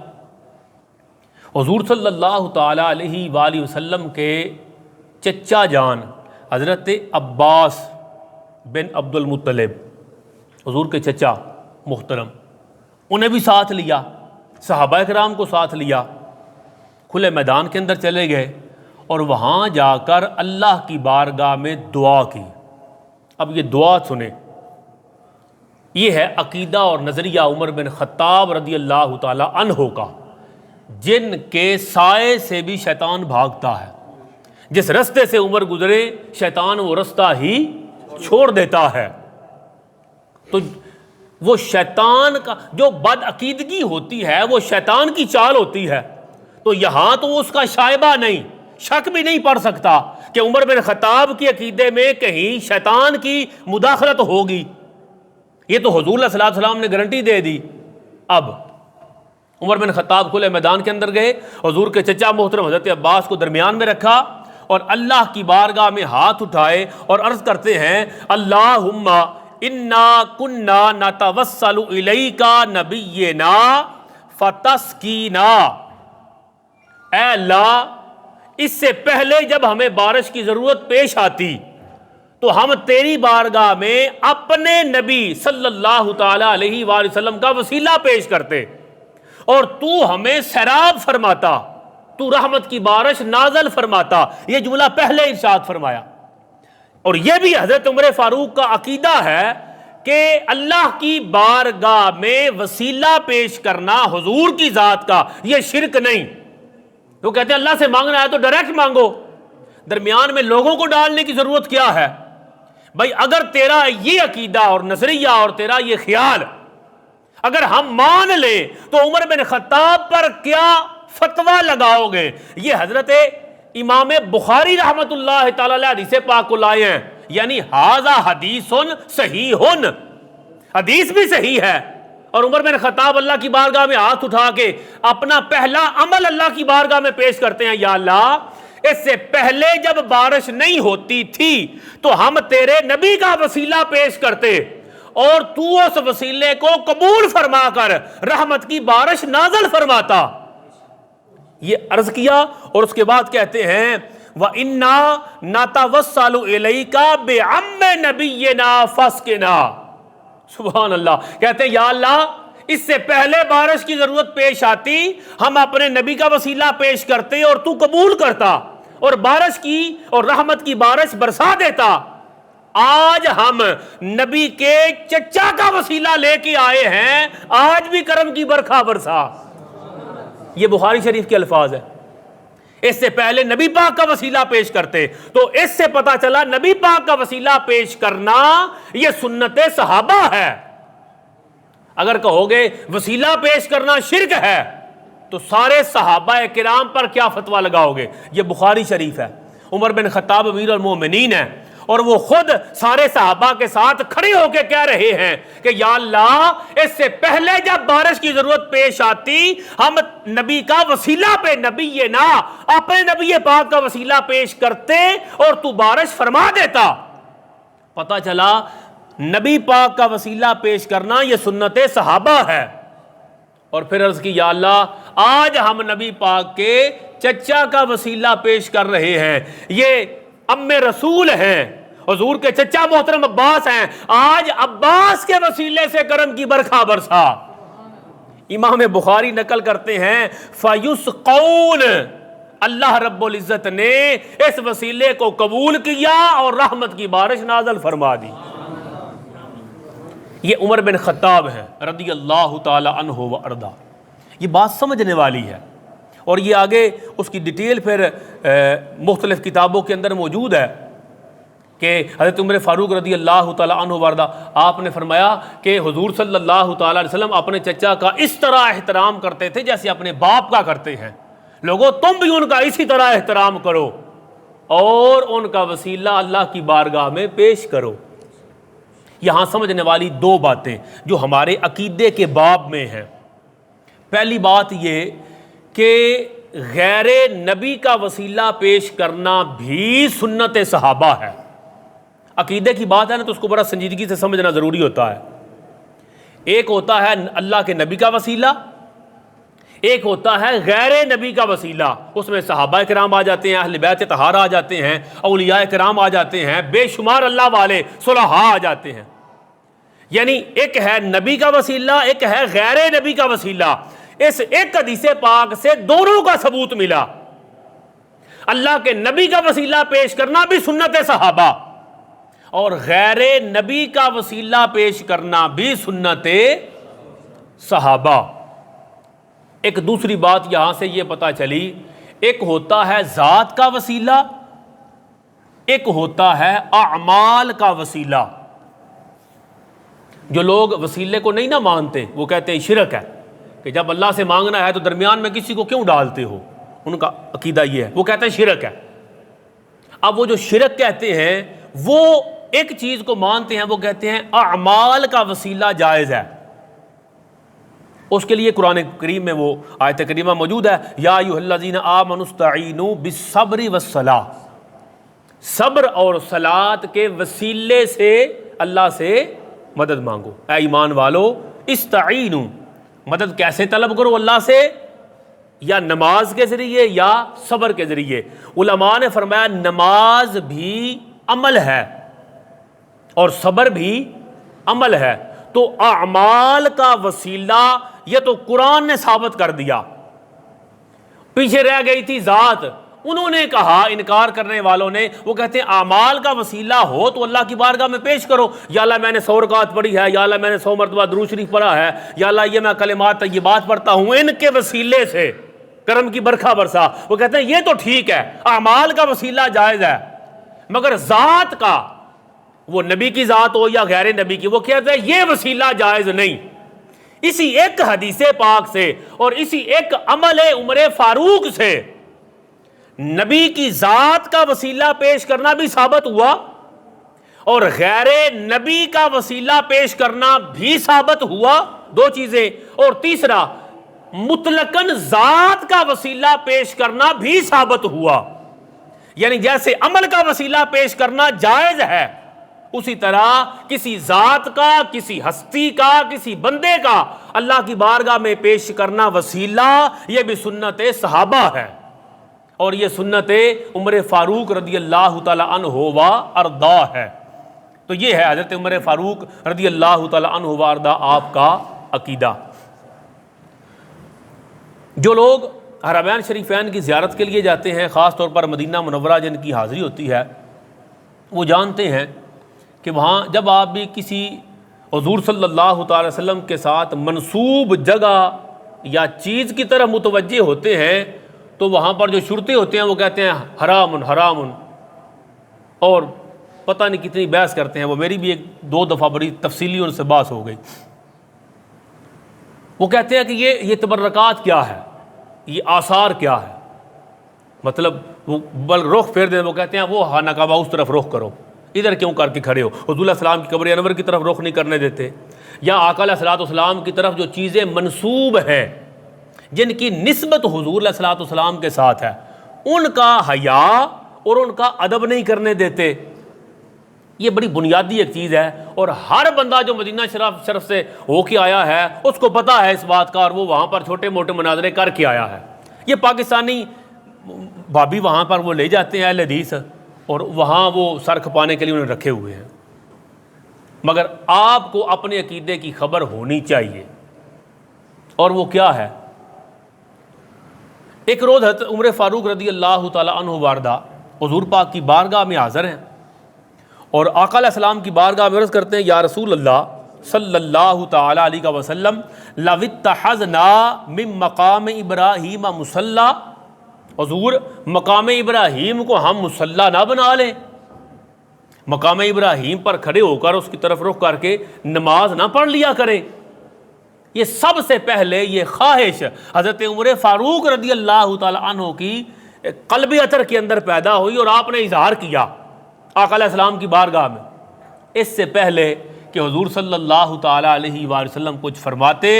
S1: حضور صلی اللہ تعالیٰ علیہ وآلہ وسلم کے چچا جان حضرت عباس بن عبد المطلب، حضور کے چچا محترم، انہیں بھی ساتھ لیا، صحابہ کرام کو ساتھ لیا، کھلے میدان کے اندر چلے گئے اور وہاں جا کر اللہ کی بارگاہ میں دعا کی. اب یہ دعا سنیں، یہ ہے عقیدہ اور نظریہ عمر بن خطاب رضی اللہ تعالی عنہ کا، جن کے سائے سے بھی شیطان بھاگتا ہے. جس رستے سے عمر گزرے شیطان وہ رستہ ہی چھوڑ دیتا ہے. تو وہ شیطان کا جو بد عقیدگی ہوتی ہے وہ شیطان کی چال ہوتی ہے. تو یہاں تو اس کا شائبہ نہیں، شک بھی نہیں پڑ سکتا کہ عمر بن خطاب کے عقیدے میں کہیں شیطان کی مداخلت ہوگی. یہ تو حضور علیہ الصلوۃ والسلام نے گارنٹی دے دی. اب عمر بن خطاب کھلے میدان کے اندر گئے، حضور کے چچا محترم حضرت عباس کو درمیان میں رکھا اور اللہ کی بارگاہ میں ہاتھ اٹھائے اور عرض کرتے ہیں، اللہم انا کنا نتوسل الیک نبینا فتسقینا. اے اللہ، اس سے پہلے جب ہمیں بارش کی ضرورت پیش آتی تو ہم تیری بارگاہ میں اپنے نبی صلی اللہ تعالی علیہ وآلہ وسلم کا وسیلہ پیش کرتے اور تو ہمیں سیراب فرماتا، تو رحمت کی بارش نازل فرماتا. یہ جملہ پہلے ارشاد فرمایا. اور یہ بھی حضرت عمر فاروق کا عقیدہ ہے کہ اللہ کی بارگاہ میں وسیلہ پیش کرنا حضور کی ذات کا یہ شرک نہیں. وہ کہتے ہیں اللہ سے مانگنا ہے تو ڈائریکٹ مانگو، درمیان میں لوگوں کو ڈالنے کی ضرورت کیا ہے؟ بھائی اگر تیرا یہ عقیدہ اور نظریہ اور تیرا یہ خیال اگر ہم مان لیں تو عمر بن خطاب پر کیا فتویٰ لگاؤ گے؟ یہ حضرت امام بخاری رحمت اللہ تعالی علیہ حدیث پاک کو لائے ہیں، یعنی ھذا حدیث صحیح، حدیث بھی صحیح ہے. اور عمر بن خطاب اللہ کی بارگاہ میں ہاتھ اٹھا کے اپنا پہلا عمل اللہ کی بارگاہ میں پیش کرتے ہیں، یا اللہ، اس سے پہلے جب بارش نہیں ہوتی تھی تو ہم تیرے نبی کا وسیلہ پیش کرتے اور تو اس وسیلے کو قبول فرما کر رحمت کی بارش نازل فرماتا. یہ عرض کیا اور اس کے بعد کہتے ہیں وَإِنَّا نَتَوَسَّلُ إِلَيْكَ بِعَمِّ نَبِيِّنَا فَاسْقِنَا. سبحان اللہ. کہتے ہیں یا اللہ، اس سے پہلے بارش کی ضرورت پیش آتی ہم اپنے نبی کا وسیلہ پیش کرتے اور تو قبول کرتا اور بارش کی اور رحمت کی بارش برسا دیتا. آج ہم نبی کے چچا کا وسیلہ لے کے آئے ہیں، آج بھی کرم کی برکھا برسا. یہ بخاری شریف کے الفاظ ہیں. اس سے پہلے نبی پاک کا وسیلہ پیش کرتے. تو اس سے پتا چلا نبی پاک کا وسیلہ پیش کرنا یہ سنت صحابہ ہے. اگر کہو گے وسیلہ پیش کرنا شرک ہے تو سارے صحابہ کرام پر کیا فتویٰ لگاؤ گے؟ یہ بخاری شریف ہے. عمر بن خطاب امیر المومنین ہیں اور وہ خود سارے صحابہ کے ساتھ کھڑے ہو کے کہہ رہے ہیں کہ یا اللہ، اس سے پہلے جب بارش کی ضرورت پیش آتی ہم نبی کا وسیلہ پہ نبی نا اپنے نبی پاک کا وسیلہ پیش کرتے اور تو بارش فرما دیتا. پتہ چلا نبی پاک کا وسیلہ پیش کرنا یہ سنت صحابہ ہے. اور پھر عرض کی یا اللہ، آج ہم نبی پاک کے چچا کا وسیلہ پیش کر رہے ہیں، یہ ام رسول ہیں، حضور کے چچا محترم عباس ہیں، آج عباس کے وسیلے سے کرم کی برکھا برسا. امام بخاری نقل کرتے ہیں فَيُسْقَوْنَ اللہ رب العزت نے اس وسیلے کو قبول کیا اور رحمت کی بارش نازل فرما دی۔ یہ عمر بن خطاب ہیں رضی اللہ تعالی عنہ و ارضا۔ یہ بات سمجھنے والی ہے، اور یہ آگے اس کی ڈیٹیل پھر مختلف کتابوں کے اندر موجود ہے کہ حضرت عمر فاروق رضی اللہ تعالی عنہ وارضا آپ نے فرمایا کہ حضور صلی اللہ تعالی علیہ وسلم اپنے چچا کا اس طرح احترام کرتے تھے جیسے اپنے باپ کا کرتے ہیں، لوگوں تم بھی ان کا اسی طرح احترام کرو اور ان کا وسیلہ اللہ کی بارگاہ میں پیش کرو۔ یہاں سمجھنے والی دو باتیں جو ہمارے عقیدے کے باب میں ہیں۔ پہلی بات یہ کہ غیر نبی کا وسیلہ پیش کرنا بھی سنت صحابہ ہے۔ عقیدے کی بات ہے نا تو اس کو بڑا سنجیدگی سے سمجھنا ضروری ہوتا ہے۔ ایک ہوتا ہے اللہ کے نبی کا وسیلہ، ایک ہوتا ہے غیر نبی کا وسیلہ، اس میں صحابہ کرام آ جاتے ہیں، اہل بیت طہارہ آ جاتے ہیں، اولیاء کرام آ جاتے ہیں، بے شمار اللہ والے صلحاء آ جاتے ہیں۔ یعنی ایک ہے نبی کا وسیلہ، ایک ہے غیر نبی کا وسیلہ۔ اس ایک حدیث پاک سے دونوں کا ثبوت ملا۔ اللہ کے نبی کا وسیلہ پیش کرنا بھی سنت صحابہ اور غیر نبی کا وسیلہ پیش کرنا بھی سنت صحابہ۔ ایک دوسری بات یہاں سے یہ پتہ چلی، ایک ہوتا ہے ذات کا وسیلہ، ایک ہوتا ہے اعمال کا وسیلہ۔ جو لوگ وسیلے کو نہیں نہ مانتے وہ کہتے ہیں شرک ہے، کہ جب اللہ سے مانگنا ہے تو درمیان میں کسی کو کیوں ڈالتے ہو، ان کا عقیدہ یہ ہے، وہ کہتے ہیں شرک ہے۔ اب وہ جو شرک کہتے ہیں وہ ایک چیز کو مانتے ہیں، وہ کہتے ہیں اعمال کا وسیلہ جائز ہے۔ اس کے لیے قرآن کریم میں وہ آیت کریمہ موجود ہے، یا ایھا الذین آمنوا استعینوا بالصبر والصلاۃ، صبر اور صلاۃ کے وسیلے سے اللہ سے مدد مانگو۔ اے ایمان والو استعینوا، مدد کیسے طلب کرو اللہ سے؟ یا نماز کے ذریعے یا صبر کے ذریعے۔ علماء نے فرمایا نماز بھی عمل ہے اور صبر بھی عمل ہے، تو اعمال کا وسیلہ یہ تو قرآن نے ثابت کر دیا۔ پیچھے رہ گئی تھی ذات، انہوں نے کہا، انکار کرنے والوں نے، وہ کہتے ہیں اعمال کا وسیلہ ہو تو اللہ کی بارگاہ میں پیش کرو، یا اللہ میں نے 100 رکعت پڑھی ہے، یا اللہ میں نے 100 مرتبہ درود شریف پڑھا ہے، یا اللہ یہ میں کلمات طیبات پڑھتا ہوں، ان کے وسیلے سے کرم کی برکھا برسا۔ وہ کہتے ہیں یہ تو ٹھیک ہے، اعمال کا وسیلہ جائز ہے، مگر ذات کا، وہ نبی کی ذات ہو یا غیر نبی کی، وہ کہتے ہیں یہ وسیلہ جائز نہیں۔ اسی ایک حدیث پاک سے اور اسی ایک عمل عمر فاروق سے نبی کی ذات کا وسیلہ پیش کرنا بھی ثابت ہوا اور غیر نبی کا وسیلہ پیش کرنا بھی ثابت ہوا، دو چیزیں۔ اور تیسرا، مطلقاً ذات کا وسیلہ پیش کرنا بھی ثابت ہوا۔ یعنی جیسے عمل کا وسیلہ پیش کرنا جائز ہے، اسی طرح کسی ذات کا، کسی ہستی کا، کسی بندے کا اللہ کی بارگاہ میں پیش کرنا وسیلہ، یہ بھی سنت صحابہ ہے، اور یہ سنت عمر فاروق رضی اللہ تعالی عنہ و ارضا ہے۔ تو یہ ہے حضرت عمر فاروق رضی اللہ تعالی عنہ و ارضا آپ کا عقیدہ۔ جو لوگ حرمین شریفین کی زیارت کے لیے جاتے ہیں، خاص طور پر مدینہ منورہ جن کی حاضری ہوتی ہے، وہ جانتے ہیں کہ وہاں جب آپ بھی کسی حضور صلی اللہ تعالی وسلم کے ساتھ منسوب جگہ یا چیز کی طرف متوجہ ہوتے ہیں تو وہاں پر جو شرطے ہوتے ہیں وہ کہتے ہیں حرام حرام، اور پتہ نہیں کتنی بحث کرتے ہیں۔ وہ میری بھی 1-2 دفعہ بڑی تفصیلی ان سے بحث ہو گئی۔ وہ کہتے ہیں کہ یہ تبرکات کیا ہے، یہ آثار کیا ہے، مطلب وہ بل رخ پھیر دیں، وہ کہتے ہیں وہ خانہ کعبہ اس طرف رخ کرو، ادھر کیوں کر کے کھڑے ہو؟ حضور علیہ السلام کی قبر انور کی طرف رخ نہیں کرنے دیتے، یا آقا علیہ السلام کی طرف جو چیزیں منسوب ہیں جن کی نسبت حضور علیہ السلام کے ساتھ ہے، ان کا حیا اور ان کا ادب نہیں کرنے دیتے۔ یہ بڑی بنیادی ایک چیز ہے، اور ہر بندہ جو مدینہ شرف سے ہو کے آیا ہے اس کو پتہ ہے اس بات کا، اور وہ وہاں پر چھوٹے موٹے مناظرے کر کے آیا ہے۔ یہ پاکستانی بھابی وہاں پر وہ لے جاتے ہیں اہل حدیث، اور وہاں وہ سر کھپانے کے لیے انہیں رکھے ہوئے ہیں، مگر آپ کو اپنے عقیدے کی خبر ہونی چاہیے، اور وہ کیا ہے؟ ایک روز حضرت عمر فاروق رضی اللہ تعالیٰ عنہ واردہ حضور پاک کی بارگاہ میں حاضر ہیں اور آقا علیہ السلام کی بارگاہ میں عرض کرتے ہیں، یا رسول اللہ صلی اللہ تعالیٰ علیہ وسلم، لو اتخذنا من مقام ابراہیم مصلی، حضور مقام ابراہیم کو ہم مصلی نہ بنا لیں، مقام ابراہیم پر کھڑے ہو کر اس کی طرف رخ کر کے نماز نہ پڑھ لیا کریں۔ یہ سب سے پہلے یہ خواہش حضرت عمر فاروق رضی اللہ تعالیٰ عنہ کی قلبی اثر کے اندر پیدا ہوئی اور آپ نے اظہار کیا آقا علیہ السلام کی بارگاہ میں، اس سے پہلے کہ حضور صلی اللہ تعالیٰ علیہ وآلہ وسلم کچھ فرماتے۔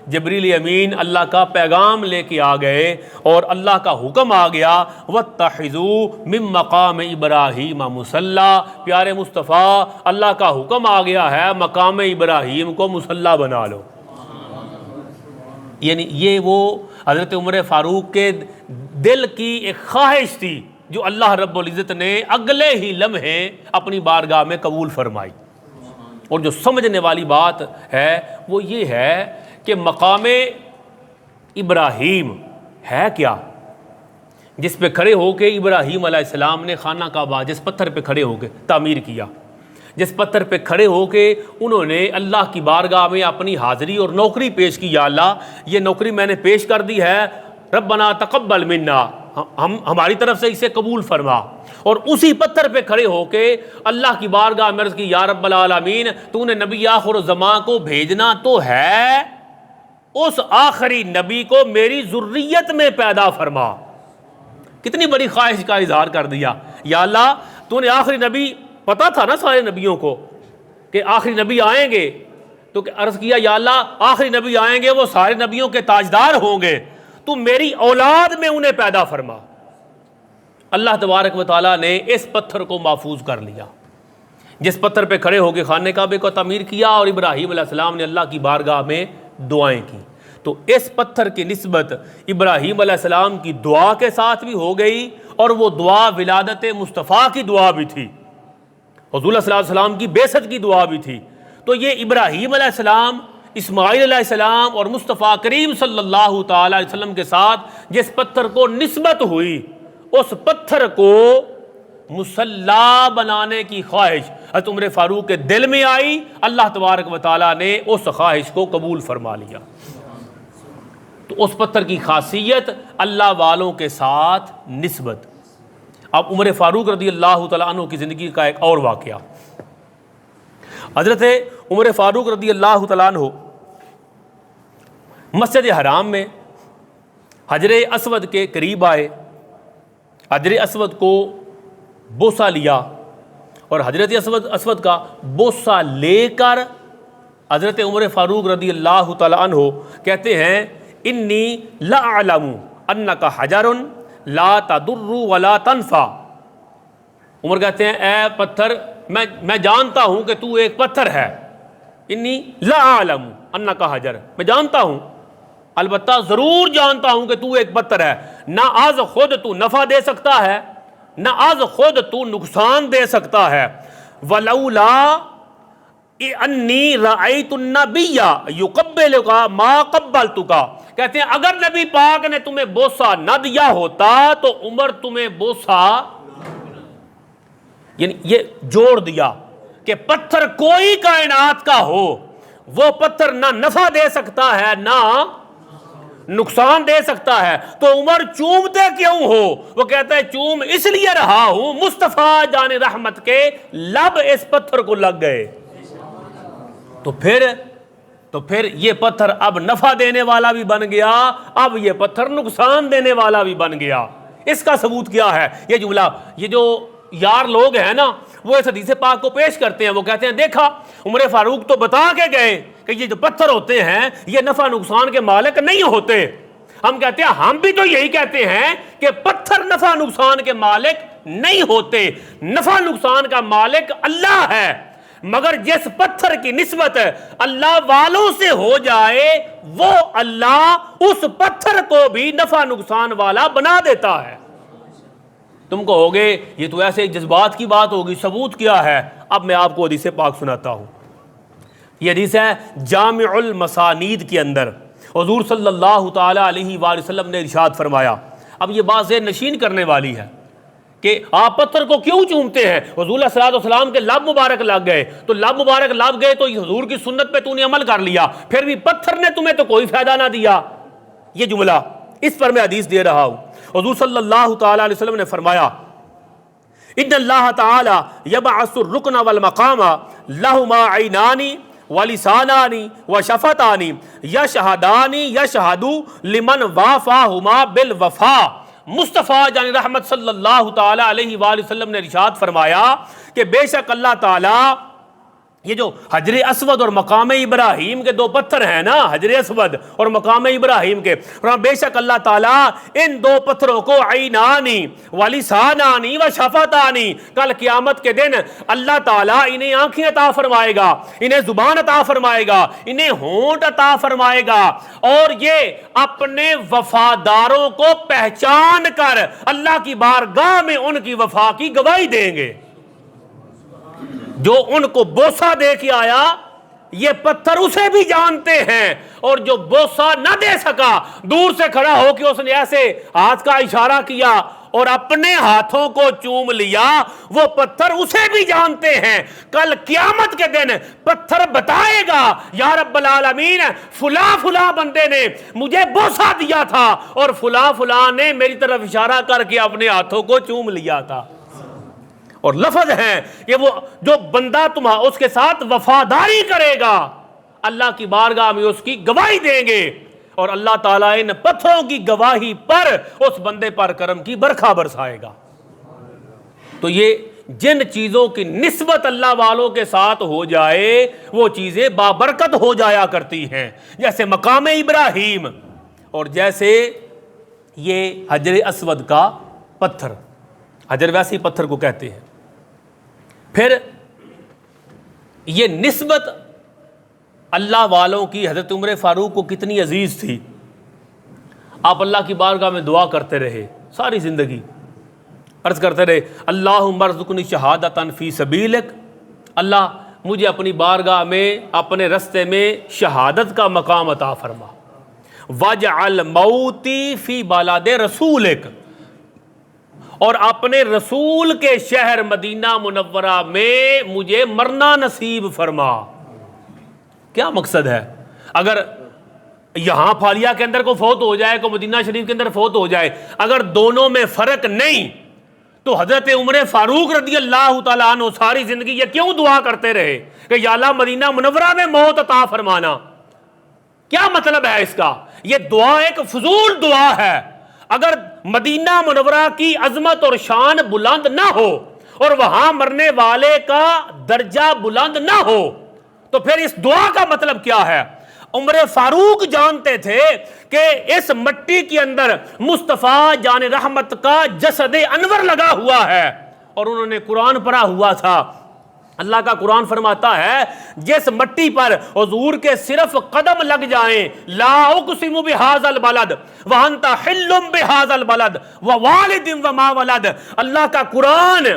S1: جبریل امین اللہ کا پیغام لے کے آ گئے اور اللہ کا حکم آ گیا، وَاتَّخِذُوا مِن مَقَامِ إِبْرَاهِيمَ مُصَلَّى، پیارے مصطفیٰ اللہ کا حکم آ گیا ہے مقام ابراہیم کو مصلی بنا لو۔ یعنی یہ وہ حضرت عمر فاروق کے دل کی ایک خواہش تھی جو اللہ رب العزت نے اگلے ہی لمحے اپنی بارگاہ میں قبول فرمائی۔ اور جو سمجھنے والی بات ہے وہ یہ ہے کہ مقام ابراہیم ہے کیا، جس پہ کھڑے ہو کے ابراہیم علیہ السلام نے خانہ کعبہ، جس پتھر پہ کھڑے ہو کے تعمیر کیا، جس پتھر پہ کھڑے ہو کے انہوں نے اللہ کی بارگاہ میں اپنی حاضری اور نوکری پیش کی، یا اللہ یہ نوکری میں نے پیش کر دی ہے، ربنا تقبل منا، ہماری طرف سے اسے قبول فرما۔ اور اسی پتھر پہ کھڑے ہو کے اللہ کی بارگاہ میں عرض کی، یا رب العالمین تو نے نبی آخر الزمان کو بھیجنا تو ہے، اس آخری نبی کو میری ذریت میں پیدا فرما۔ کتنی بڑی خواہش کا اظہار کر دیا، یا اللہ تو نے آخری نبی، پتا تھا نا سارے نبیوں کو کہ آخری نبی آئیں گے، تو عرض کیا یا اللہ آخری نبی آئیں گے وہ سارے نبیوں کے تاجدار ہوں گے، تو میری اولاد میں انہیں پیدا فرما۔ اللہ تبارک و تعالیٰ نے اس پتھر کو محفوظ کر لیا، جس پتھر پہ کھڑے ہو کے خانہ کعبے کو تعمیر کیا، اور ابراہیم علیہ السلام نے اللہ کی بارگاہ میں دعائیں کی، تو اس پتھر کی نسبت ابراہیم علیہ السلام کی دعا کے ساتھ بھی ہو گئی، اور وہ دعا ولادت مصطفیٰ کی دعا بھی تھی، حضور صلی اللہ علیہ وسلم کی بعثت کی دعا بھی تھی۔ تو یہ ابراہیم علیہ السلام، اسماعیل علیہ السلام اور مصطفیٰ کریم صلی اللہ تعالیٰ علیہ وسلم کے ساتھ جس پتھر کو نسبت ہوئی، اس پتھر کو مصلی بنانے کی خواہش حضرت عمر فاروق کے دل میں آئی، اللہ تبارک و تعالیٰ نے اس خواہش کو قبول فرما لیا۔ تو اس پتھر کی خاصیت اللہ والوں کے ساتھ نسبت۔ اب عمر فاروق رضی اللہ تعالیٰ عنہ کی زندگی کا ایک اور واقعہ، حضرت عمر فاروق رضی اللہ تعالیٰ عنہ مسجد حرام میں حجر اسود کے قریب آئے، حجر اسود کو بوسہ لیا، اور حضرت اسود کا بوسہ لے کر حضرت عمر فاروق رضی اللہ تعالیٰ عنہ کہتے ہیں، انی لأعلم انک حجر لا تضر ولا تنفع۔ عمر کہتے ہیں اے پتھر، میں جانتا ہوں کہ تو ایک پتھر ہے، انی لأعلم انک حجر، میں جانتا ہوں، البتہ ضرور جانتا ہوں کہ تو ایک پتھر ہے، نہ از خود تو نفع دے سکتا ہے، نہ از خود تو نقصان دے سکتا ہے، ولولا انی رأیت النبی یقبلک ما قبلتک، کہتے ہیں اگر نبی پاک نے تمہیں بوسہ نہ دیا ہوتا تو عمر تمہیں بوسہ، یعنی یہ جوڑ دیا کہ پتھر کوئی کائنات کا ہو، وہ پتھر نہ نفع دے سکتا ہے نہ نقصان دے سکتا ہے، تو عمر چومتے کیوں ہو؟ وہ کہتا ہے چوم اس لیے رہا ہوں، مصطفیٰ جان رحمت کے لب اس پتھر کو لگ گئے۔ تو پھر یہ پتھر اب نفع دینے والا بھی بن گیا، اب یہ پتھر نقصان دینے والا بھی بن گیا۔ اس کا ثبوت کیا ہے؟ یہ جملہ، یہ جو یار لوگ ہیں نا وہ اس حدیث پاک کو پیش کرتے ہیں، وہ کہتے ہیں دیکھا عمر فاروق تو بتا کے گئے کہ یہ جو پتھر ہوتے ہیں یہ نفع نقصان کے مالک نہیں ہوتے۔ ہم کہتے ہیں، ہم بھی تو یہی کہتے ہیں کہ پتھر نفع نقصان کے مالک نہیں ہوتے، نفع نقصان کا مالک اللہ ہے، مگر جس پتھر کی نسبت اللہ والوں سے ہو جائے وہ اللہ اس پتھر کو بھی نفع نقصان والا بنا دیتا ہے۔ تم کہو گے یہ تو ایسے جذبات کی بات ہوگی، ثبوت کیا ہے؟ اب میں آپ کو حدیث پاک سناتا ہوں۔ یہ حدیث ہے جامع المسانید کے اندر، حضور صلی اللہ تعالی علیہ وآلہ وسلم نے ارشاد فرمایا، اب یہ بات ذہن نشین کرنے والی ہے کہ آپ پتھر کو کیوں چومتے ہیں؟ حضور علیہ السلام کے لب مبارک لگ گئے، تو لب مبارک لگ گئے تو حضور کی سنت پہ تو نے عمل کر لیا، پھر بھی پتھر نے تمہیں تو کوئی فائدہ نہ دیا۔ یہ جملہ، اس پر میں حدیث دے رہا ہوں۔ حضور صلی اللہ تعالی علیہ وسلم نے فرمایا ان اللہ تعالی یبعث الرکن والمقام لہما عینانی ولسانانی وشفتانی یشہدانی یشہدو لمن وافاہما بالوفا۔ مصطفیٰ جان رحمت صلی اللہ تعالی علیہ وآلہ وسلم نے ارشاد فرمایا کہ بے شک اللہ تعالیٰ، یہ جو حجر اسود اور مقام ابراہیم کے دو پتھر ہیں نا، حجر اسود اور مقام ابراہیم کے، بے شک اللہ تعالیٰ ان دو پتھروں کو عینانی ولسانانی وشفتانی، کل قیامت کے دن اللہ تعالیٰ انہیں آنکھیں عطا فرمائے گا، انہیں زبان عطا فرمائے گا، انہیں ہونٹ عطا فرمائے گا، اور یہ اپنے وفاداروں کو پہچان کر اللہ کی بارگاہ میں ان کی وفا کی گواہی دیں گے۔ جو ان کو بوسہ دے کے آیا، یہ پتھر اسے بھی جانتے ہیں، اور جو بوسہ نہ دے سکا، دور سے کھڑا ہو کے اس نے ایسے ہاتھ کا اشارہ کیا اور اپنے ہاتھوں کو چوم لیا، وہ پتھر اسے بھی جانتے ہیں۔ کل قیامت کے دن پتھر بتائے گا یا رب العالمین فلاں فلاں بندے نے مجھے بوسہ دیا تھا اور فلاں فلاں نے میری طرف اشارہ کر کے اپنے ہاتھوں کو چوم لیا تھا۔ اور لفظ ہے کہ وہ جو بندہ اس کے ساتھ وفاداری کرے گا، اللہ کی بارگاہ میں اس کی گواہی دیں گے، اور اللہ تعالیٰ ان پتھروں کی گواہی پر اس بندے پر کرم کی برکھا برسائے گا۔ تو یہ جن چیزوں کی نسبت اللہ والوں کے ساتھ ہو جائے وہ چیزیں بابرکت ہو جایا کرتی ہیں، جیسے مقام ابراہیم اور جیسے یہ حجر اسود کا پتھر، حجر ویسے ہی پتھر کو کہتے ہیں۔ پھر یہ نسبت اللہ والوں کی حضرت عمر فاروق کو کتنی عزیز تھی۔ آپ اللہ کی بارگاہ میں دعا کرتے رہے ساری زندگی، عرض کرتے رہے اللہم ارزقنی شہادۃ فی سبیلک، اللہ مجھے اپنی بارگاہ میں اپنے رستے میں شہادت کا مقام عطا فرما، واجعل موتی فی بلد رسولک، اور اپنے رسول کے شہر مدینہ منورہ میں مجھے مرنا نصیب فرما۔ کیا مقصد ہے؟ اگر یہاں پھالیا کے اندر کو فوت ہو جائے، کو مدینہ شریف کے اندر فوت ہو جائے، اگر دونوں میں فرق نہیں تو حضرت عمر فاروق رضی اللہ تعالیٰ عنہ ساری زندگی یہ کیوں دعا کرتے رہے کہ یا اللہ مدینہ منورہ میں موت عطا فرمانا؟ کیا مطلب ہے اس کا؟ یہ دعا ایک فضول دعا ہے۔ اگر مدینہ منورہ کی عظمت اور شان بلند نہ ہو اور وہاں مرنے والے کا درجہ بلند نہ ہو تو پھر اس دعا کا مطلب کیا ہے؟ عمر فاروق جانتے تھے کہ اس مٹی کے اندر مصطفیٰ جان رحمت کا جسد انور لگا ہوا ہے، اور انہوں نے قرآن پڑھا ہوا تھا۔ اللہ کا قرآن فرماتا ہے جس مٹی پر حضور کے صرف قدم لگ جائیں، لا اقسم بہذا البلد وانت حل بہذا البلد ووالد وما ولد، اللہ کا قرآن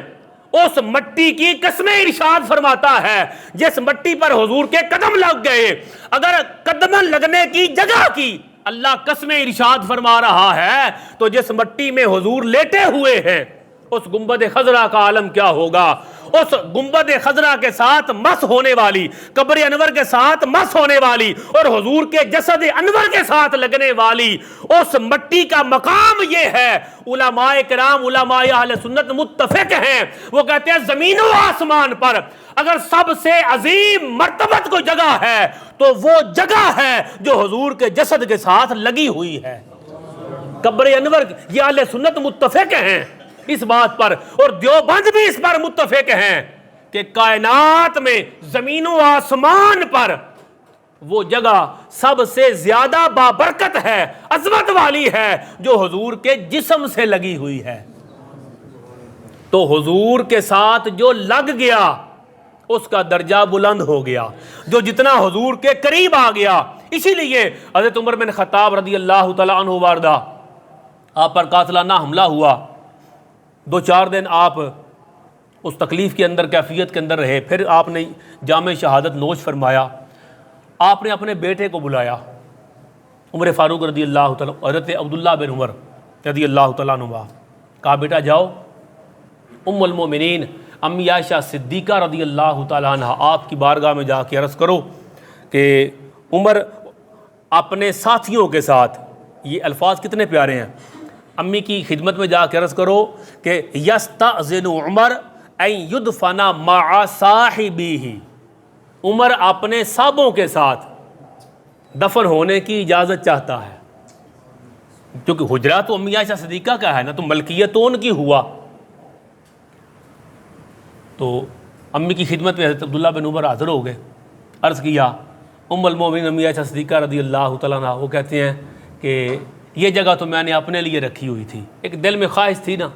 S1: اس مٹی کی قسمیں ارشاد فرماتا ہے جس مٹی پر حضور کے قدم لگ گئے، اگر قدم لگنے کی جگہ کی اللہ قسمیں ارشاد فرما رہا ہے تو جس مٹی میں حضور لیٹے ہوئے ہیں اس گنبد خضرا کا عالم کیا ہوگا؟ اس گنبد خضرا کے ساتھ مس ہونے والی، قبر انور کے ساتھ مس ہونے والی اور حضور کے جسد انور کے ساتھ لگنے والی اس مٹی کا مقام یہ ہے۔ علماء کرام، علماء اہل سنت متفق ہیں، وہ کہتے ہیں زمین و آسمان پر اگر سب سے عظیم مرتبت کو جگہ ہے تو وہ جگہ ہے جو حضور کے جسد کے ساتھ لگی ہوئی ہے، قبر انور۔ یہ اہل سنت متفق ہیں اس بات پر، اور دیوبند بھی اس پر متفق ہیں کہ کائنات میں زمین و آسمان پر وہ جگہ سب سے زیادہ بابرکت ہے، عظمت والی ہے، جو حضور کے جسم سے لگی ہوئی ہے۔ تو حضور کے ساتھ جو لگ گیا اس کا درجہ بلند ہو گیا، جو جتنا حضور کے قریب آ گیا۔ اسی لیے حضرت عمر بن خطاب رضی اللہ تعالیٰ عنہ وارضہ، آپ پر قاتلانہ حملہ ہوا، 2-4 دن آپ اس تکلیف کے اندر، کیفیت کے اندر رہے، پھر آپ نے جام شہادت نوش فرمایا۔ آپ نے اپنے بیٹے کو بلایا، عمر فاروق رضی اللہ تعالیٰ، حضرت عبداللہ بن عمر رضی اللہ تعالیٰ عنہ، کہا بیٹا جاؤ ام المومنین امی عائشہ صدیقہ رضی اللہ تعالیٰ عنہ آپ کی بارگاہ میں جا کے عرض کرو کہ عمر اپنے ساتھیوں کے ساتھ، یہ الفاظ کتنے پیارے ہیں، امی کی خدمت میں جا کے عرض کرو کہ یستأذن عمر ان یدفن مع صاحبہ، عمر اپنے صحابوں کے ساتھ دفن ہونے کی اجازت چاہتا ہے، کیونکہ حجرہ تو امی عائشہ صدیقہ کا ہے نا، تو ملکیت تو ان کی ہوا۔ تو امی کی خدمت میں حضرت عبداللہ بن عمر حاضر ہو گئے، عرض کیا ام المومنین امی عائشہ صدیقہ رضی اللہ تعالیٰ عنہ، وہ کہتے ہیں کہ یہ جگہ تو میں نے اپنے لیے رکھی ہوئی تھی، ایک دل میں خواہش تھی نا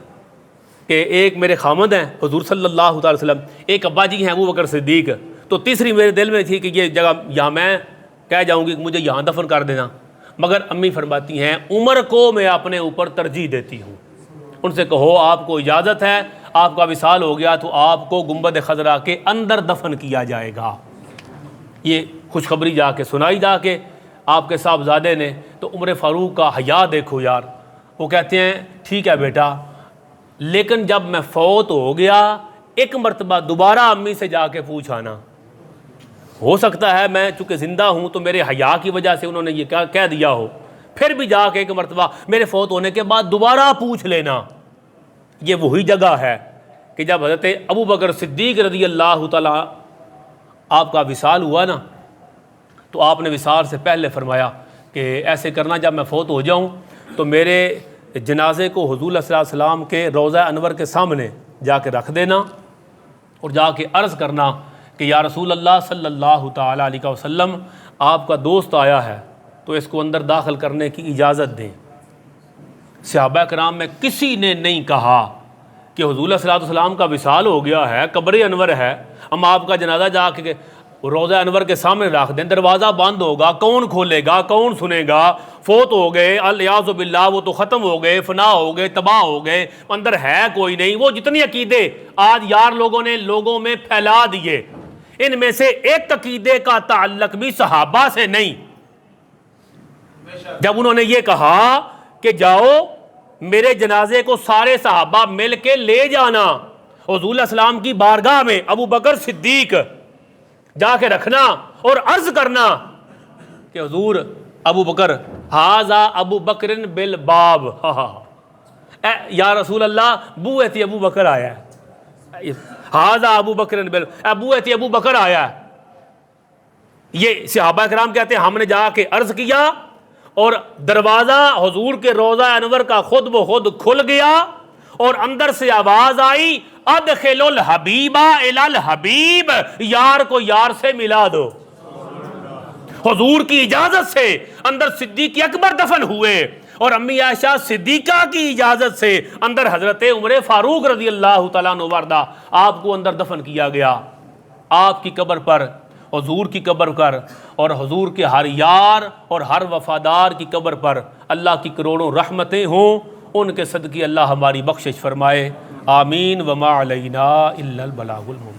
S1: کہ ایک میرے خامد ہیں حضور صلی اللہ تعالی وسلم، ایک ابا جی ہیں ابو بکر صدیق، تو تیسری میرے دل میں تھی کہ یہ جگہ یہاں میں کہہ جاؤں گی کہ مجھے یہاں دفن کر دینا، مگر امی فرماتی ہیں عمر کو میں اپنے اوپر ترجیح دیتی ہوں، ان سے کہو آپ کو اجازت ہے، آپ کا وصال ہو گیا تو آپ کو گنبد خضرا کے اندر دفن کیا جائے گا۔ یہ خوشخبری جا کے سنائی جا کے آپ کے صاحبزادے نے، تو عمر فاروق کا حیا دیکھو یار، وہ کہتے ہیں ٹھیک ہے بیٹا، لیکن جب میں فوت ہو گیا ایک مرتبہ دوبارہ امی سے جا کے پوچھانا، ہو سکتا ہے میں چونکہ زندہ ہوں تو میرے حیا کی وجہ سے انہوں نے یہ کہہ دیا ہو، پھر بھی جا کے ایک مرتبہ میرے فوت ہونے کے بعد دوبارہ پوچھ لینا۔ یہ وہی جگہ ہے کہ جب حضرت ابو بکر صدیق رضی اللہ تعالیٰ آپ کا وصال ہوا نا، تو آپ نے وصال سے پہلے فرمایا کہ ایسے کرنا جب میں فوت ہو جاؤں تو میرے جنازے کو حضور صلی اللہ علیہ وسلم کے روضہ انور کے سامنے جا کے رکھ دینا اور جا کے عرض کرنا کہ یا رسول اللہ صلی اللہ تعالیٰ علیہ وسلم آپ کا دوست آیا ہے تو اس کو اندر داخل کرنے کی اجازت دیں۔ صحابہ کرام میں کسی نے نہیں کہا کہ حضور صلی اللہ علیہ وسلم کا وصال ہو گیا ہے، قبر انور ہے، ہم آپ کا جنازہ جا کے روضہ انور کے سامنے رکھ دیں، دروازہ بند ہوگا، کون کھولے گا، کون سنے گا، فوت ہو گئے الیاذ باللہ، وہ تو ختم ہو گئے، فنا ہو گئے، تباہ ہو گئے، اندر ہے کوئی نہیں۔ وہ جتنی عقیدے آج یار لوگوں نے لوگوں میں پھیلا دیے، ان میں سے ایک عقیدے کا تعلق بھی صحابہ سے نہیں۔ جب انہوں نے یہ کہا کہ جاؤ میرے جنازے کو سارے صحابہ مل کے لے جانا، حضور علیہ السلام کی بارگاہ میں ابو بکر صدیق جا کے رکھنا اور عرض کرنا کہ حضور ابو بکر ہاذا ابو بکر بالباب، یا رسول اللہ بوئے تھی ابو بکر آیا ہے، ہاذا ابو بکر بوئے تھی ابو بکر آیا ہے۔ یہ صحابہ کرام کہتے ہیں ہم نے جا کے عرض کیا اور دروازہ حضور کے روضہ انور کا خود بخود کھل گیا اور اندر سے آواز آئی ادخل الحبیبہ الی الحبیب، یار کو یار سے ملا دو۔ حضور کی اجازت سے اندر صدیق اکبر دفن ہوئے اور امی عائشہ صدیقہ کی اجازت سے اندر حضرت عمر فاروق رضی اللہ تعالیٰ عنہ وردہ آپ کو اندر دفن کیا گیا۔ آپ کی قبر پر، حضور کی قبر پر اور حضور کے ہر یار اور ہر وفادار کی قبر پر اللہ کی کروڑوں رحمتیں ہوں، ان کے صدقے اللہ ہماری بخشش فرمائے، آمین۔ وما علینا الا البلاغ المبین۔